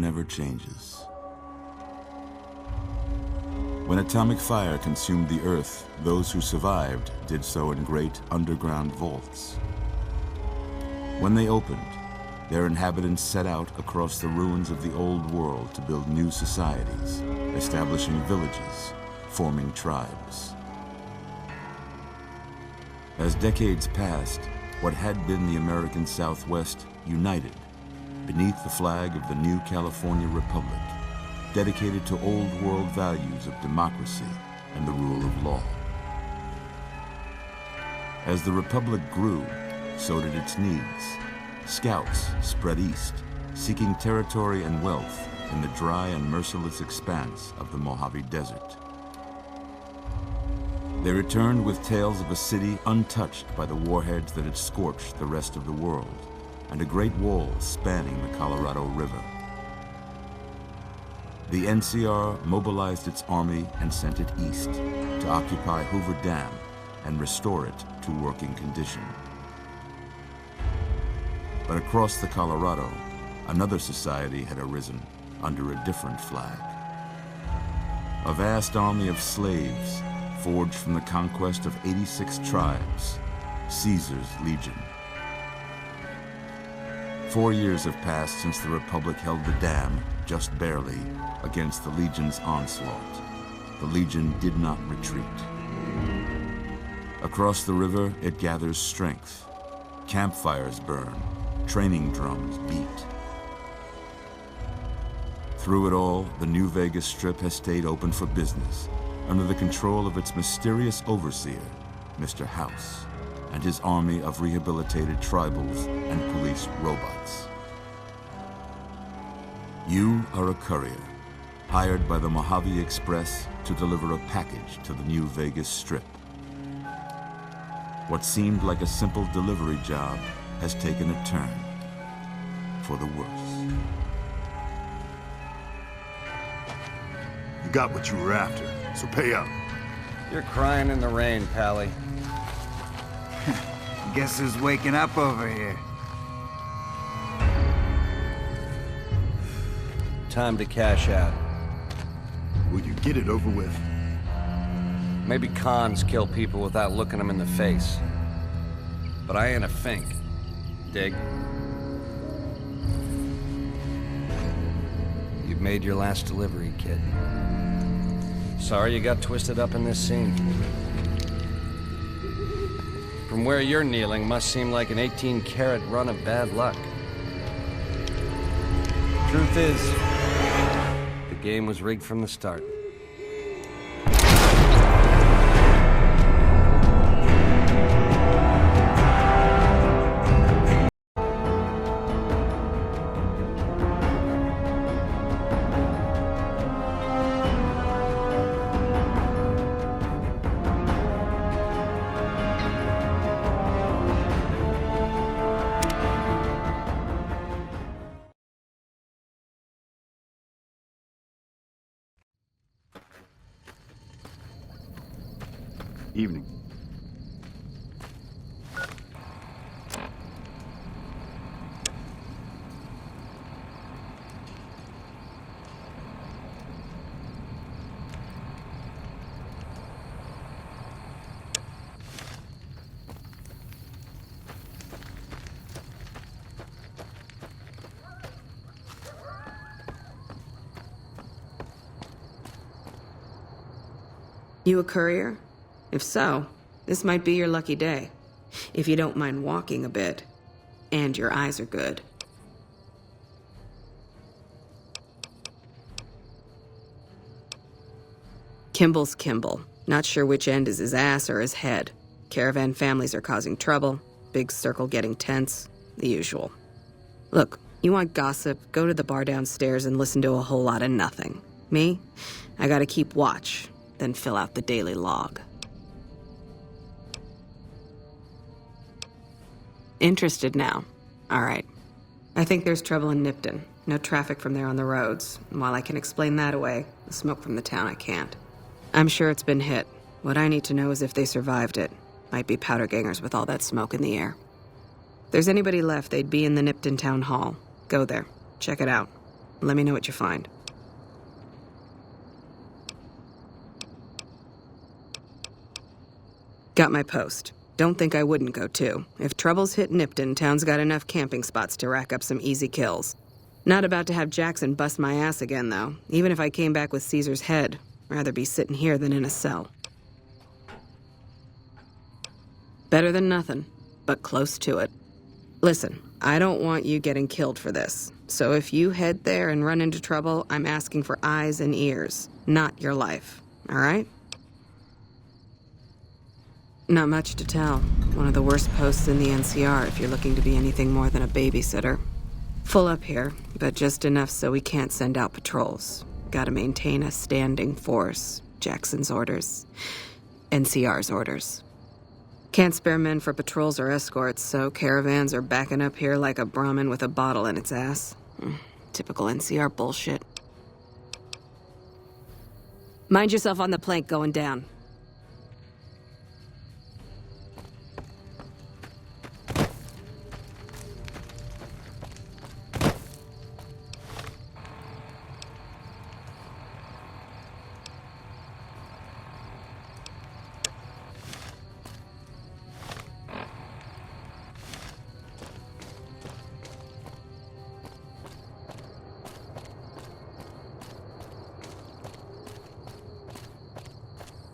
never changes. When atomic fire consumed the Earth, those who survived did so in great underground vaults. When they opened, their inhabitants set out across the ruins of the old world to build new societies, establishing villages, forming tribes. As decades passed, what had been the American Southwest united beneath the flag of the new California Republic, dedicated to old world values of democracy and the rule of law. As the Republic grew, so did its needs. Scouts spread east, seeking territory and wealth in the dry and merciless expanse of the Mojave Desert. They returned with tales of a city untouched by the warheads that had scorched the rest of the world, and a great wall spanning the Colorado River. The NCR mobilized its army and sent it east to occupy Hoover Dam and restore it to working condition. But across the Colorado, another society had arisen under a different flag. A vast army of slaves forged from the conquest of 86 tribes, Caesar's Legion. 4 years have passed since the Republic held the dam, just barely, against the Legion's onslaught. The Legion did not retreat. Across the river, it gathers strength. Campfires burn, training drums beat. Through it all, the New Vegas Strip has stayed open for business, under the control of its mysterious overseer, Mr. House, and his army of rehabilitated tribals and police robots. You are a courier, hired by the Mojave Express to deliver a package to the New Vegas Strip. What seemed like a simple delivery job has taken a turn for the worse. You got what you were after, so pay up. You're crying in the rain, Pally. Guess who's waking up over here? Time to cash out. Will you get it over with? Maybe cons kill people without looking them in the face. But I ain't a fink. Dig? You've made your last delivery, kid. Sorry you got twisted up in this scene. From where you're kneeling must seem like an 18-carat run of bad luck. Truth is, the game was rigged from the start. Evening. You a courier? If so, this might be your lucky day. If you don't mind walking a bit. And your eyes are good. Kimball's Kimball. Not sure which end is his ass or his head. Caravan families are causing trouble. Big circle getting tense. The usual. Look, you want gossip, go to the bar downstairs and listen to a whole lot of nothing. Me? I gotta keep watch, then fill out the daily log. Interested now? All right. I think there's trouble in Nipton. No traffic from there on the roads. And while I can explain that away, the smoke from the town I can't. I'm sure it's been hit. What I need to know is if they survived it. Might be powder gangers with all that smoke in the air. If there's anybody left, they'd be in the Nipton Town Hall. Go there. Check it out. Let me know what you find. Got my post. Don't think I wouldn't go too. If troubles hit Nipton, town's got enough camping spots to rack up some easy kills. Not about to have Jackson bust my ass again, though. Even if I came back with Caesar's head, rather be sitting here than in a cell. Better than nothing, but close to it. Listen, I don't want you getting killed for this. So if you head there and run into trouble, I'm asking for eyes and ears, not your life. All right? Not much to tell. One of the worst posts in the NCR if you're looking to be anything more than a babysitter. Full up here, but just enough so we can't send out patrols. Gotta maintain a standing force. Jackson's orders. NCR's orders. Can't spare men for patrols or escorts, so caravans are backing up here like a Brahmin with a bottle in its ass. Typical NCR bullshit. Mind yourself on the plank going down.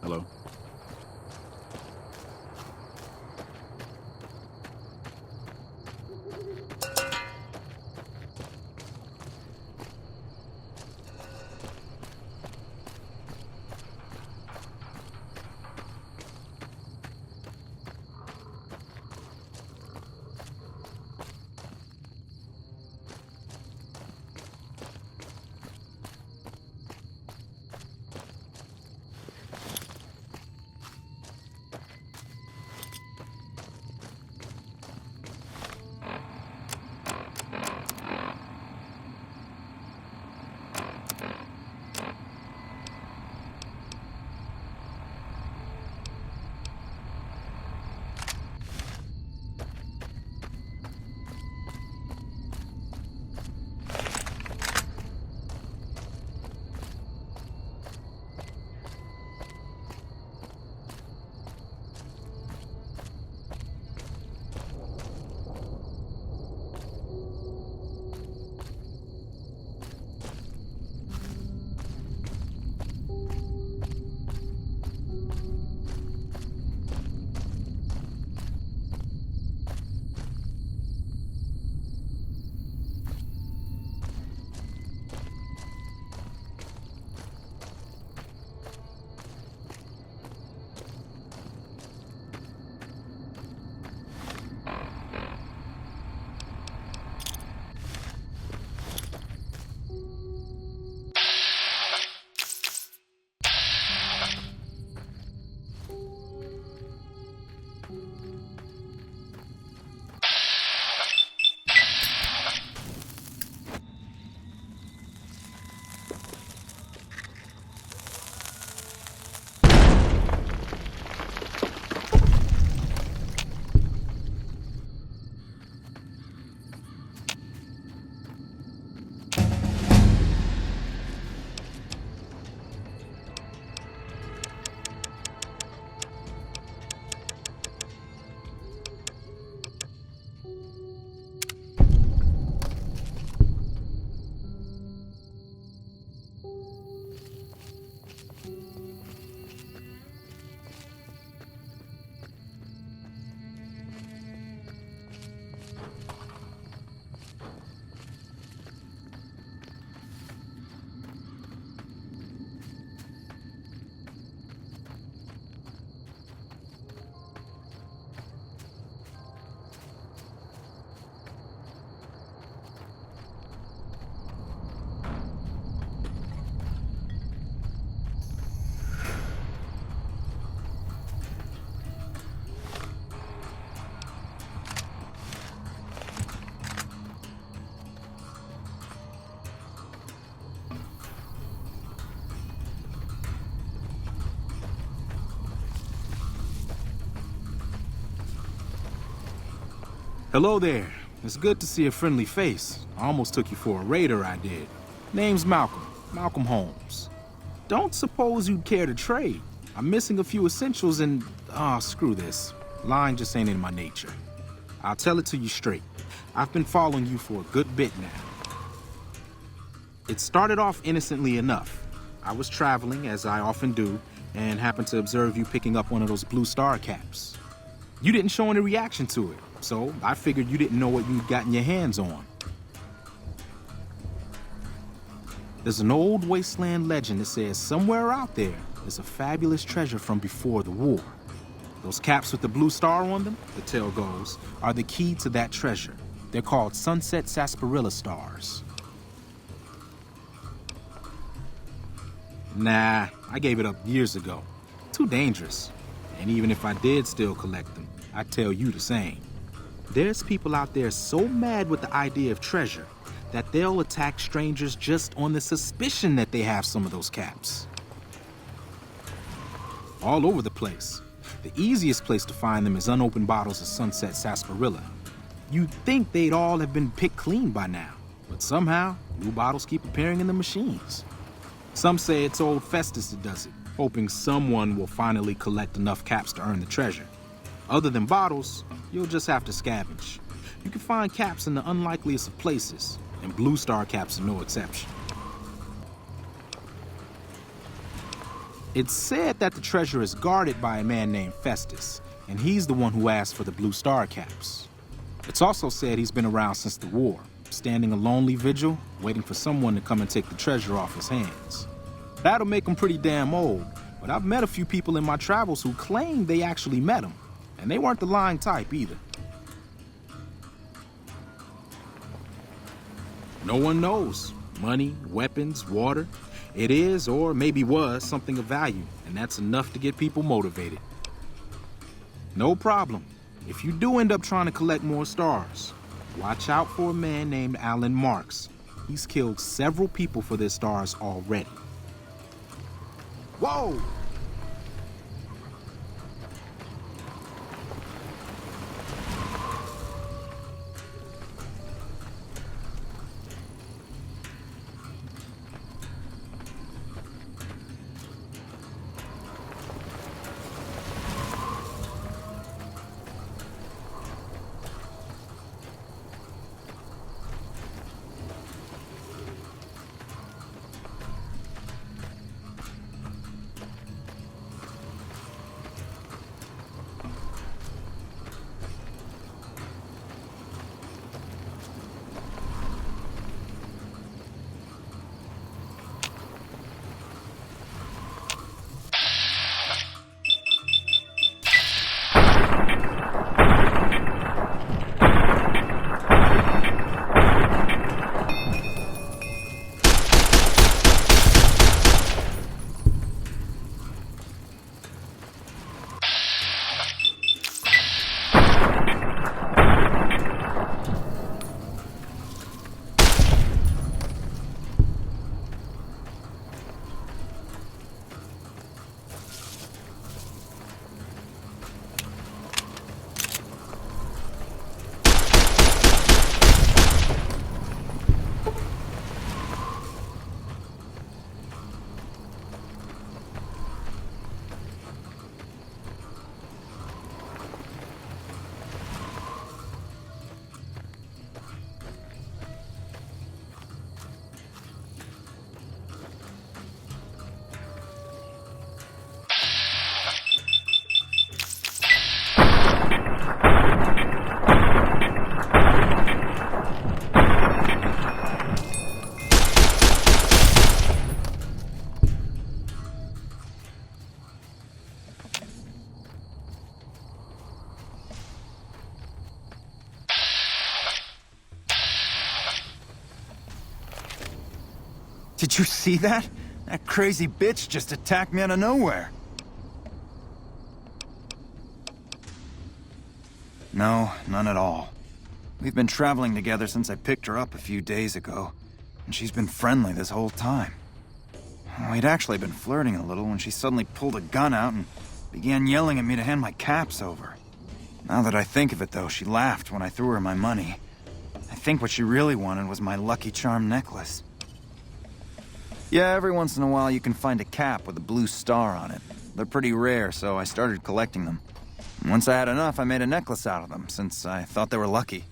Hello? Hello there. It's good to see a friendly face. I almost took you for a raider, I did. Name's Malcolm. Malcolm Holmes. Don't suppose you'd care to trade. I'm missing a few essentials and... screw this. Lying just ain't in my nature. I'll tell it to you straight. I've been following you for a good bit now. It started off innocently enough. I was traveling, as I often do, and happened to observe you picking up one of those Blue Star caps. You didn't show any reaction to it, so I figured you didn't know what you'd gotten your hands on. There's an old wasteland legend that says somewhere out there is a fabulous treasure from before the war. Those caps with the blue star on them, the tale goes, are the key to that treasure. They're called Sunset Sarsaparilla Stars. Nah, I gave it up years ago. Too dangerous. And even if I did still collect them, I'd tell you the same. There's people out there so mad with the idea of treasure that they'll attack strangers just on the suspicion that they have some of those caps. All over the place. The easiest place to find them is unopened bottles of Sunset Sarsaparilla. You'd think they'd all have been picked clean by now, but somehow, new bottles keep appearing in the machines. Some say it's old Festus that does it, hoping someone will finally collect enough caps to earn the treasure. Other than bottles, you'll just have to scavenge. You can find caps in the unlikeliest of places, and Blue Star caps are no exception. It's said that the treasure is guarded by a man named Festus, and he's the one who asked for the Blue Star caps. It's also said he's been around since the war, standing a lonely vigil, waiting for someone to come and take the treasure off his hands. That'll make him pretty damn old, but I've met a few people in my travels who claim they actually met him, and they weren't the lying type either. No one knows. Money, weapons, water. It is, or maybe was, something of value, and that's enough to get people motivated. No problem. If you do end up trying to collect more stars, watch out for a man named Alan Marks. He's killed several people for their stars already. Whoa! Did you see that? That crazy bitch just attacked me out of nowhere. No, none at all. We've been traveling together since I picked her up a few days ago, and she's been friendly this whole time. We'd actually been flirting a little when she suddenly pulled a gun out and began yelling at me to hand my caps over. Now that I think of it, though, she laughed when I threw her my money. I think what she really wanted was my Lucky Charm necklace. Yeah, every once in a while you can find a cap with a blue star on it. They're pretty rare, so I started collecting them. Once I had enough, I made a necklace out of them, since I thought they were lucky.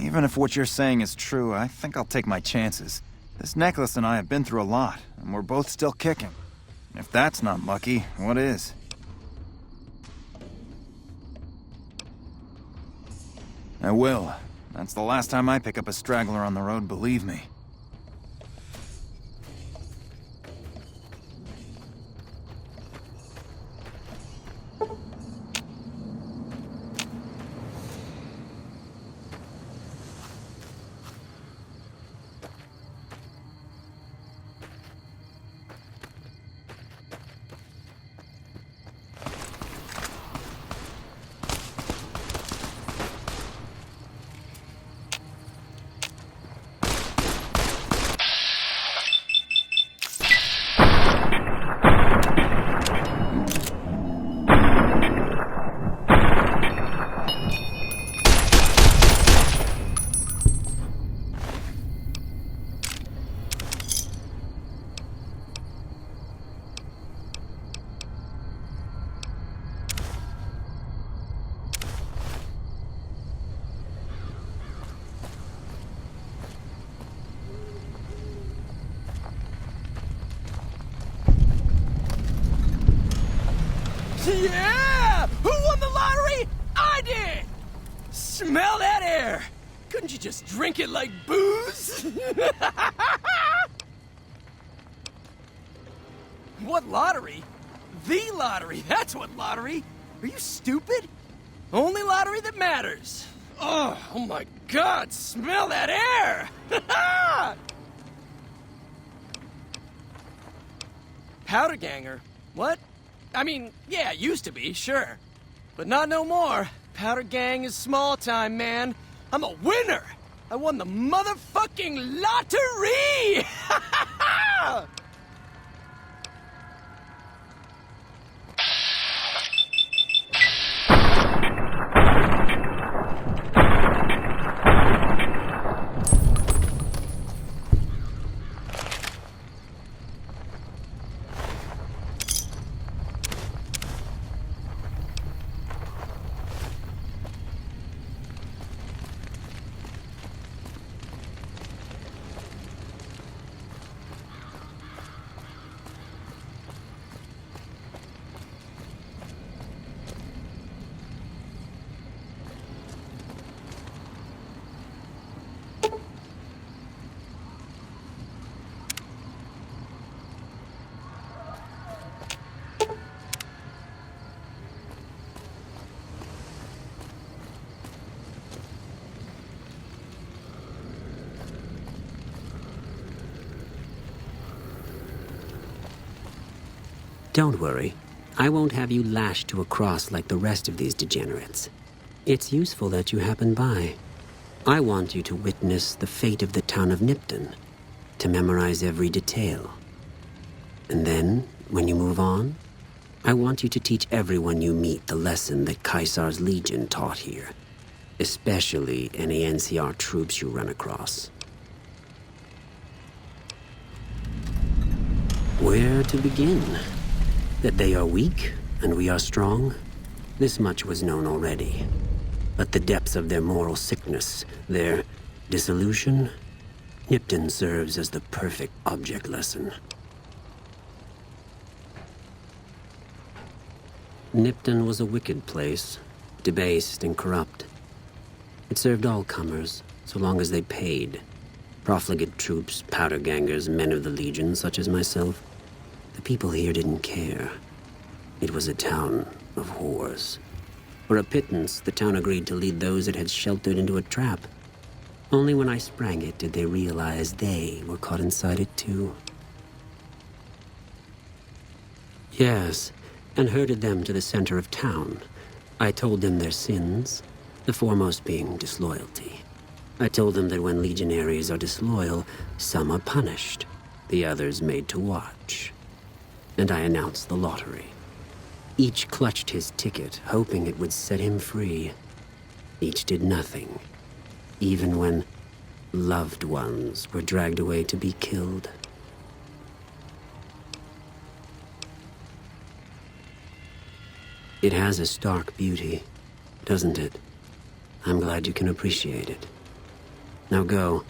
Even if what you're saying is true, I think I'll take my chances. This necklace and I have been through a lot, and we're both still kicking. If that's not lucky, what is? I will. That's the last time I pick up a straggler on the road, believe me. Yeah! Who won the lottery? I did! Smell that air! Couldn't you just drink it like booze? What lottery? The lottery, that's what lottery! Are you stupid? Only lottery that matters. Oh my god, smell that air! Powder ganger? What? I mean, yeah, used to be, sure. But not no more. Powder gang is small time, man. I'm a winner! I won the motherfucking lottery! Don't worry. I won't have you lashed to a cross like the rest of these degenerates. It's useful that you happen by. I want you to witness the fate of the town of Nipton, to memorize every detail. And then, when you move on, I want you to teach everyone you meet the lesson that Caesar's Legion taught here, especially any NCR troops you run across. Where to begin? That they are weak and we are strong? This much was known already. But the depths of their moral sickness, their dissolution, Nipton serves as the perfect object lesson. Nipton was a wicked place, debased and corrupt. It served all comers, so long as they paid. Profligate troops, powder gangers, men of the Legion, such as myself. The people here didn't care. It was a town of whores. For a pittance, the town agreed to lead those it had sheltered into a trap. Only when I sprang it did they realize they were caught inside it too. Yes, and herded them to the center of town. I told them their sins, the foremost being disloyalty. I told them that when legionaries are disloyal, some are punished, the others made to watch. And I announced the lottery. Each clutched his ticket, hoping it would set him free. Each did nothing, even when loved ones were dragged away to be killed. It has a stark beauty, doesn't it? I'm glad you can appreciate it. Now go,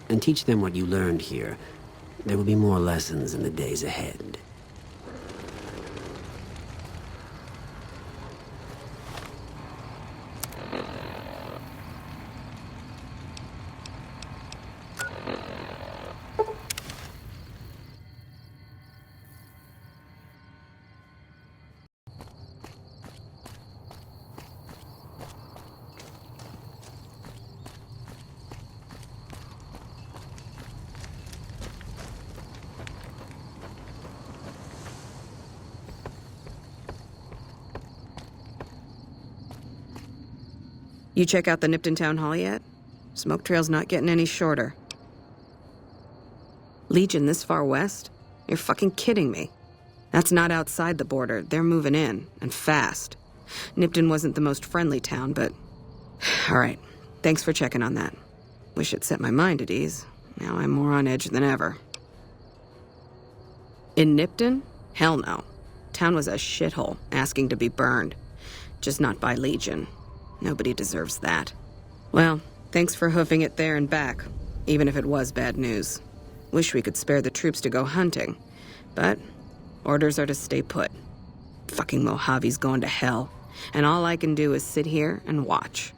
and teach them what you learned here. There will be more lessons in the days ahead. You check out the Nipton Town Hall yet? Smoke trail's not getting any shorter. Legion this far west? You're fucking kidding me. That's not outside the border. They're moving in, and fast. Nipton wasn't the most friendly town, but... Alright, thanks for checking on that. Wish it set my mind at ease. Now I'm more on edge than ever. In Nipton? Hell no. Town was a shithole, asking to be burned. Just not by Legion. Nobody deserves that. Well, thanks for hoofing it there and back, even if it was bad news. Wish we could spare the troops to go hunting, but orders are to stay put. Fucking Mojave's going to hell, and all I can do is sit here and watch.